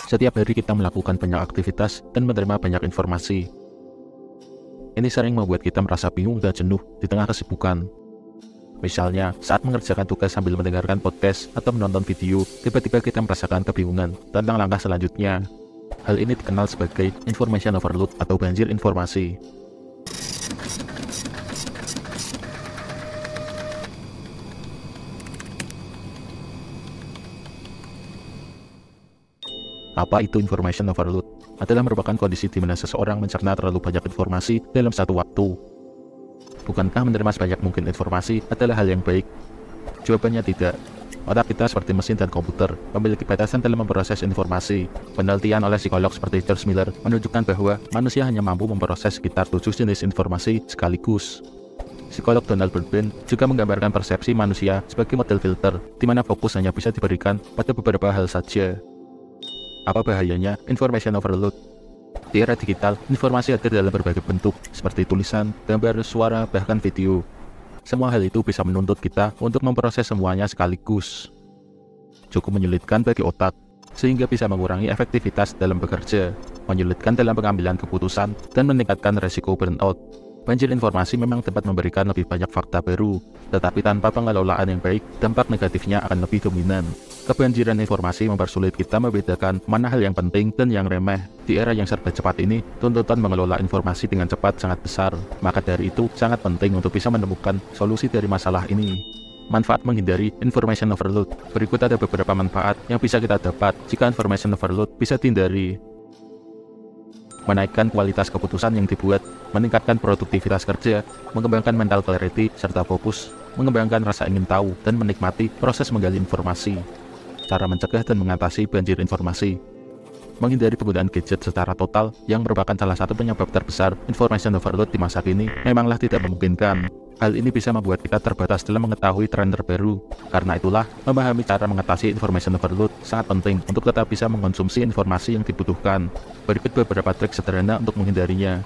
Setiap hari kita melakukan banyak aktivitas dan menerima banyak informasi. Ini sering membuat kita merasa bingung dan jenuh di tengah kesibukan. Misalnya, saat mengerjakan tugas sambil mendengarkan podcast atau menonton video, tiba-tiba kita merasakan kebingungan tentang langkah selanjutnya. Hal ini dikenal sebagai information overload atau banjir informasi. Apa itu information overload? Adalah merupakan kondisi di mana seseorang mencerna terlalu banyak informasi dalam satu waktu. Bukankah menerima sebanyak mungkin informasi adalah hal yang baik? Jawabannya tidak. Otak kita seperti mesin dan komputer, memiliki batasan dalam memproses informasi. Penelitian oleh psikolog seperti George Miller menunjukkan bahwa manusia hanya mampu memproses sekitar 7 jenis informasi sekaligus. Psikolog Donald Bernstein juga menggambarkan persepsi manusia sebagai model filter, di mana fokus hanya bisa diberikan pada beberapa hal saja. Apa bahayanya information overload? Di era digital, informasi hadir dalam berbagai bentuk, seperti tulisan, gambar, suara, bahkan video. Semua hal itu bisa menuntut kita untuk memproses semuanya sekaligus. Cukup menyulitkan bagi otak, sehingga bisa mengurangi efektivitas dalam bekerja, menyulitkan dalam pengambilan keputusan, dan meningkatkan resiko burnout. Banjir informasi memang dapat memberikan lebih banyak fakta baru, tetapi tanpa pengelolaan yang baik, dampak negatifnya akan lebih dominan. Kebanjiran informasi mempersulit kita membedakan mana hal yang penting dan yang remeh. Di era yang serba cepat ini, tuntutan mengelola informasi dengan cepat sangat besar. Maka dari itu, sangat penting untuk bisa menemukan solusi dari masalah ini. Manfaat menghindari information overload. Berikut ada beberapa manfaat yang bisa kita dapat jika information overload bisa dihindari. Menaikkan kualitas keputusan yang dibuat, meningkatkan produktivitas kerja, mengembangkan mental clarity serta fokus, mengembangkan rasa ingin tahu dan menikmati proses menggali informasi. Cara mencegah dan mengatasi banjir informasi. Menghindari penggunaan gadget secara total yang merupakan salah satu penyebab terbesar information overload di masa kini memanglah tidak memungkinkan. Hal ini bisa membuat kita terbatas dalam mengetahui tren terbaru. Karena itulah, memahami cara mengatasi information overload sangat penting untuk tetap bisa mengkonsumsi informasi yang dibutuhkan. Berikut beberapa trik sederhana untuk menghindarinya.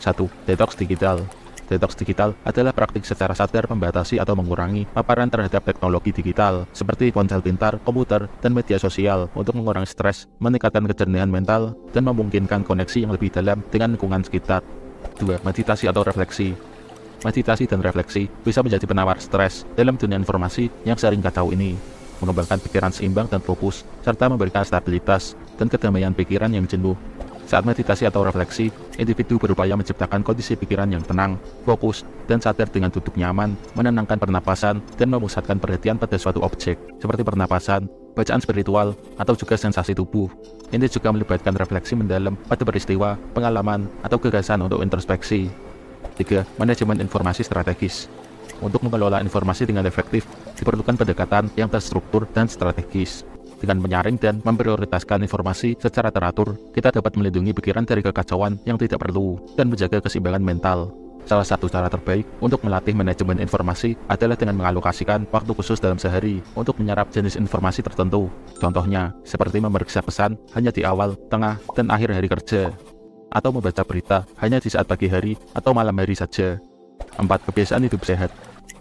1. Detox digital. Detox digital adalah praktik secara sadar membatasi atau mengurangi paparan terhadap teknologi digital, seperti ponsel pintar, komputer, dan media sosial untuk mengurangi stres, meningkatkan kejernihan mental, dan memungkinkan koneksi yang lebih dalam dengan lingkungan sekitar. 2. Meditasi atau refleksi. Meditasi dan refleksi bisa menjadi penawar stres dalam dunia informasi yang sering kacau ini, mengembangkan pikiran seimbang dan fokus, serta memberikan stabilitas dan kedamaian pikiran yang jenuh. Saat meditasi atau refleksi, individu berupaya menciptakan kondisi pikiran yang tenang, fokus, dan sadar dengan duduk nyaman, menenangkan pernapasan, dan memusatkan perhatian pada suatu objek, seperti pernapasan, bacaan spiritual, atau juga sensasi tubuh. Ini juga melibatkan refleksi mendalam pada peristiwa, pengalaman, atau gagasan untuk introspeksi. 3. Manajemen informasi strategis. Untuk mengelola informasi dengan efektif, diperlukan pendekatan yang terstruktur dan strategis. Dengan menyaring dan memprioritaskan informasi secara teratur, kita dapat melindungi pikiran dari kekacauan yang tidak perlu dan menjaga keseimbangan mental. Salah satu cara terbaik untuk melatih manajemen informasi adalah dengan mengalokasikan waktu khusus dalam sehari untuk menyerap jenis informasi tertentu. Contohnya, seperti memeriksa pesan hanya di awal, tengah, dan akhir hari kerja, atau membaca berita hanya di saat pagi hari atau malam hari saja. 4. Kebiasaan hidup sehat.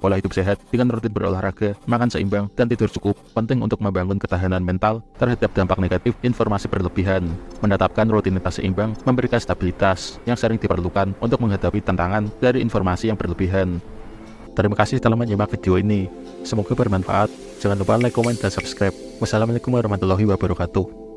Pola hidup sehat dengan rutin berolahraga, makan seimbang, dan tidur cukup penting untuk membangun ketahanan mental terhadap dampak negatif informasi berlebihan. Menetapkan rutinitas seimbang memberikan stabilitas yang sering diperlukan untuk menghadapi tantangan dari informasi yang berlebihan. Terima kasih telah menyimak video ini. Semoga bermanfaat. Jangan lupa like, komen, dan subscribe. Wassalamualaikum warahmatullahi wabarakatuh.